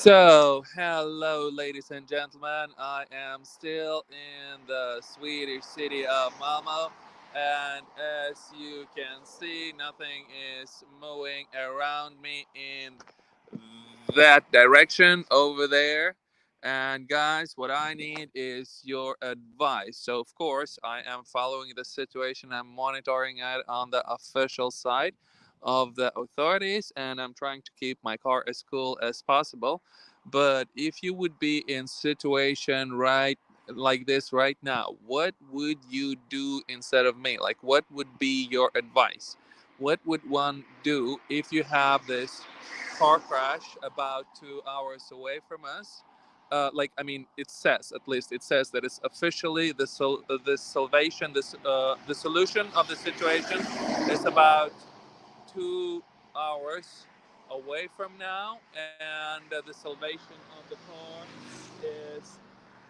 So, hello, ladies and gentlemen. I am still in the Swedish city of Malmo, and as you can see, nothing is moving around me in that direction over there. And, guys, what I need is your advice. So, of course, I am following the situation, I'm monitoring it on the official side of the authorities, and I'm trying to keep my car as cool as possible. But if you would be in situation right like this right now, what would you do instead of me? Like, what would be your advice? What would one do if you have this car crash about 2 hours away from us? I mean, it says, at least it says that it's officially the salvation, the solution of the situation is about 2 hours away from now, and the salvation of the car is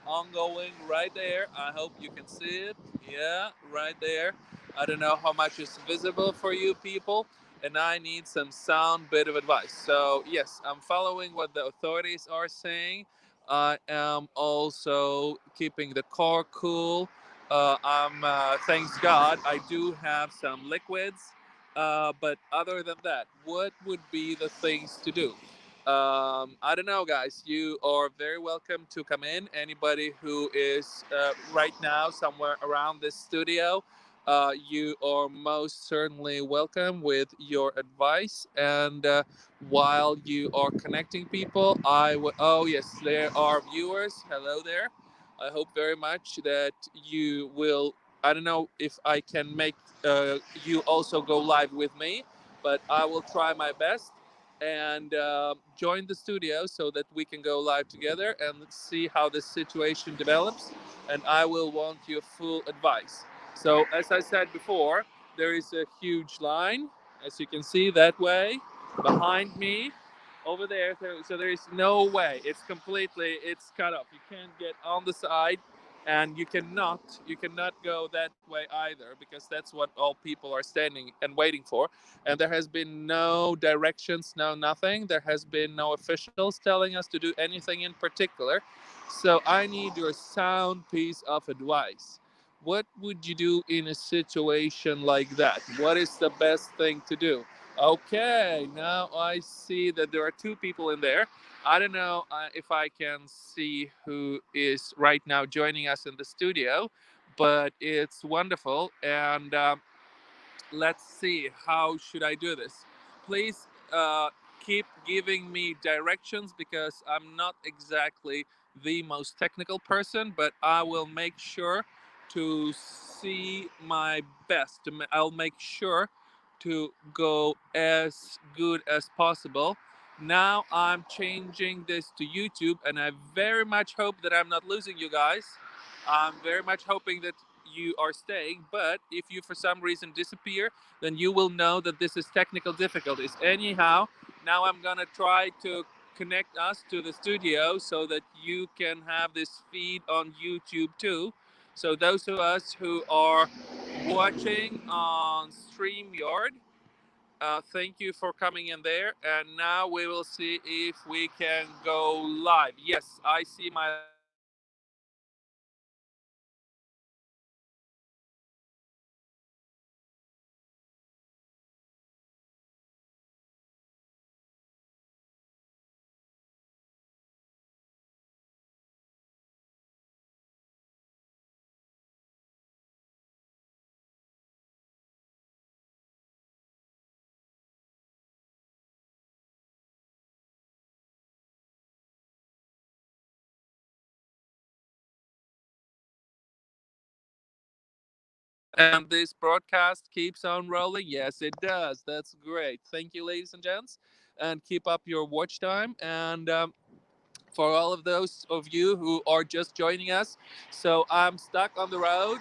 ongoing right there. I hope you can see it. Yeah, right there. I don't know how much is visible for you people, and I need some sound bit of advice. So, yes, I'm following what the authorities are saying. I am also keeping the car cool. Thanks God, I do have some liquids. But other than that, what would be the things to do? I don't know, guys. You are very welcome to come in. Anybody who is right now somewhere around this studio, you are most certainly welcome with your advice. And while you are connecting people, oh, yes, there are viewers. Hello there. I hope very much that you will. I don't know if I can make you also go live with me, but I will try my best and join the studio so that we can go live together and see how this situation develops. And I will want your full advice. So, as I said before, there is a huge line, as you can see that way behind me over there. So there is no way. It's cut off. You can't get on the side, and you cannot go that way either, because that's what all people are standing and waiting for. And there has been no directions, no nothing. There has been no officials telling us to do anything in particular. So I need your sound piece of advice. What would you do in a situation like that? What is the best thing to do? Okay, now I see that there are two people in there. I don't know if I can see who is right now joining us in the studio, but it's wonderful. And let's see, how should I do this? Please keep giving me directions, because I'm not exactly the most technical person, but I will make sure to see my best. I'll make sure to go as good as possible. Now I'm changing this to YouTube, and I very much hope that I'm not losing you guys. I'm very much hoping that you are staying, but if you for some reason disappear, then you will know that this is technical difficulties. Anyhow, now I'm gonna try to connect us to the studio so that you can have this feed on YouTube too. So those of us who are watching on StreamYard, thank you for coming in there. And now we will see if we can go live. Yes, I see my live stream now. And this broadcast keeps on rolling. Yes, it does. That's great. Thank you, ladies and gents. And keep up your watch time. And for all of those of you who are just joining us, so I'm stuck on the road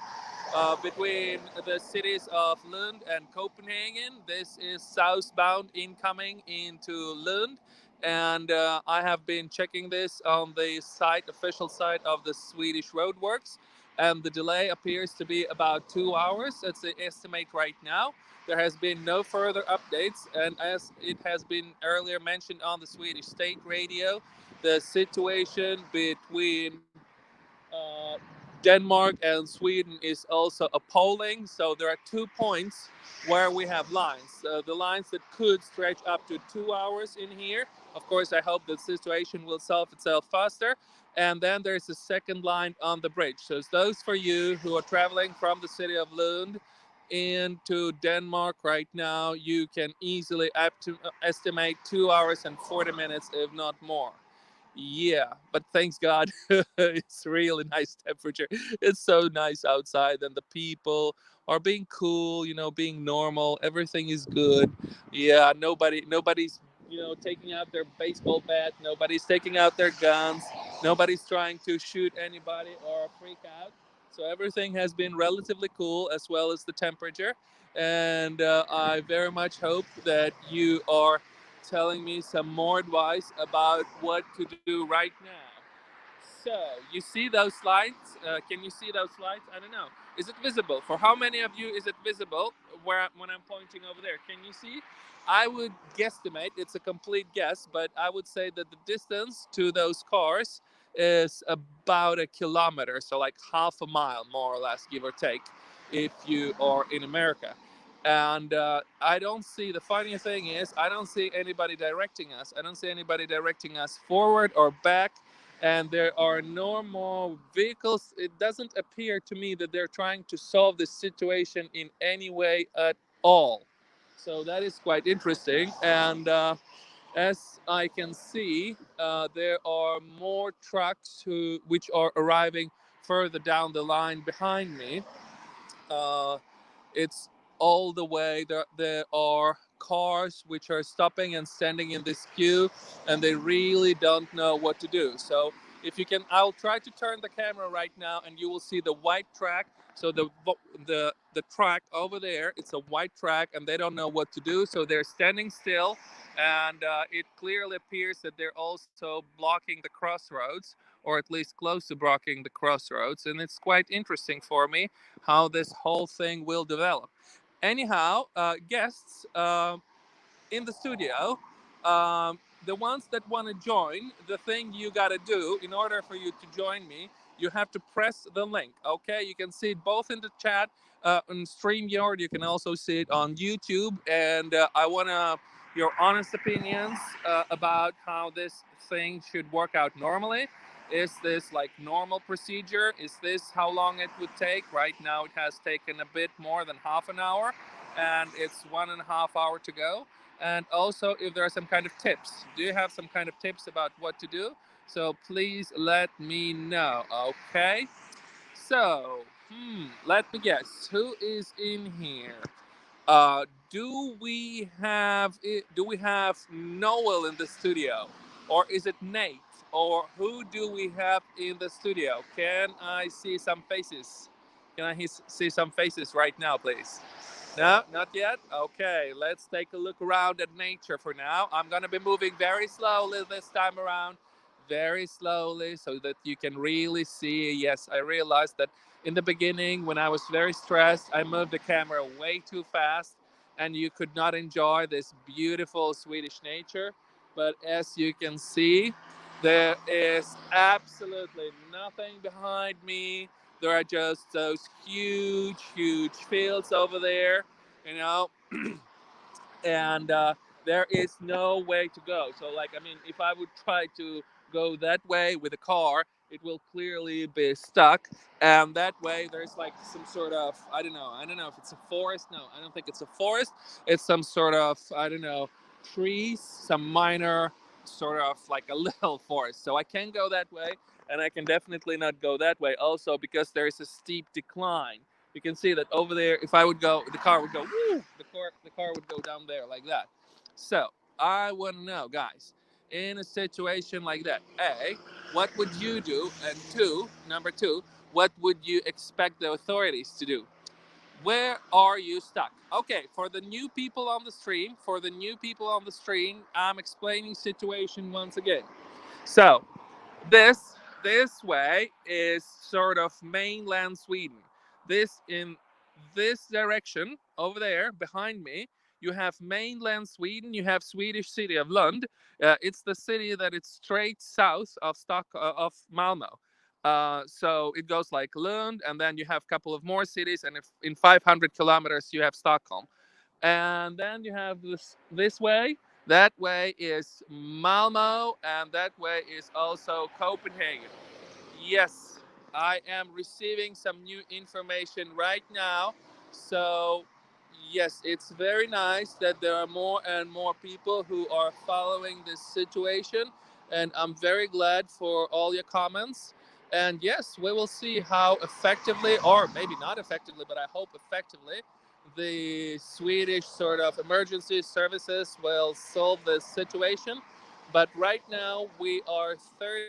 between the cities of Lund and Copenhagen. This is southbound incoming into Lund. And I have been checking this on the site, official site of the Swedish Roadworks. and the delay appears to be about 2 hours. That's the estimate right now. There has been no further updates, and as it has been earlier mentioned on the Swedish state radio, the situation between uh, Denmark and Sweden is also appalling. So there are 2 points where we have lines. The lines that could stretch up to 2 hours in here. Of course, I hope the situation will solve itself faster. And then there's a second line on the bridge. So it's those for you who are traveling from the city of Lund into Denmark right now, you can easily estimate 2 hours and 40 minutes, if not more. Yeah, but thanks God, it's really nice temperature. It's so nice outside, and the people are being cool, being normal. Everything is good. Yeah, nobody's taking out their baseball bat. Nobody's taking out their guns. Nobody's trying to shoot anybody or freak out. So everything has been relatively cool, as well as the temperature. And I very much hope that you are telling me some more advice about what to do right now. So, you see those slides? Can you see those slides? I don't know. Is it visible? For how many of you is it visible when I'm pointing over there? Can you see? I would guesstimate, it's a complete guess, but I would say that the distance to those cars is about a kilometer, so like half a mile, more or less, give or take, if you are in America. And I don't see, the funny thing is, I don't see anybody directing us. I don't see anybody directing us forward or back, and there are no more vehicles. It doesn't appear to me that they're trying to solve this situation in any way at all. So that is quite interesting. And as I can see, there are more trucks which are arriving further down the line behind me. Uh, it's all the way there are cars which are stopping and standing in this queue, and they really don't know what to do. So if you can, I'll try to turn the camera right now, and you will see the white track. So the track over there, it's a white track, and they don't know what to do, so they're standing still. And it clearly appears that they're also blocking the crossroads, or at least close to blocking the crossroads. And it's quite interesting for me how this whole thing will develop. Anyhow, guests in the studio, the ones that want to join, the thing you got to do in order for you to join me, you have to press the link. Okay, you can see it both in the chat on StreamYard. You can also see it on YouTube. And I want to your honest opinions about how this thing should work out normally. Is this like normal procedure? Is this how long it would take? Right now, it has taken a bit more than half an hour, and it's 1.5 hours to go. And also, if there are some kind of tips, do you have some kind of tips about what to do? So please let me know. Okay, so let me guess, who is in here? Do we have Noel in the studio, or is it Nate, or who do we have in the studio? Can I see some faces? Can I see some faces right now, please? No, not yet. Okay, let's take a look around at nature for now. I'm gonna be moving very slowly this time around, very slowly, so that you can really see. Yes, I realized that in the beginning, when I was very stressed, I moved the camera way too fast, and you could not enjoy this beautiful Swedish nature. But as you can see, there is absolutely nothing behind me. There are just those huge, huge fields over there, you know, and there is no way to go. So, like, I mean, if I would try to go that way with a car, it will clearly be stuck. And that way, there's like some sort of, I don't know if it's a forest. No, I don't think it's a forest. It's some sort of, I don't know, trees, some minor sort of like a little forest. So I can go that way, and I can definitely not go that way also because there is a steep decline. You can see that over there. If I would go, the car would go. Woo! The car would go down there like that. So I want to know, guys, in a situation like that, A, what would you do? And number two, what would you expect the authorities to do? Where are you stuck? Okay, for the new people on the stream, I'm explaining situation once again. So this this way is sort of mainland Sweden. This in this direction over there behind me, you have mainland Sweden. You have Swedish city of Lund. It's the city that it's straight south of of Malmo. So it goes like Lund, and then you have a couple of more cities, and if in 500 kilometers you have Stockholm, and then you have this way. That way is Malmo, and that way is also Copenhagen. Yes, I am receiving some new information right now. So, yes, it's very nice that there are more and more people who are following this situation. And I'm very glad for all your comments. And yes, we will see how effectively, or maybe not effectively, but I hope effectively, the Swedish sort of emergency services will solve this situation. But right now, we are 30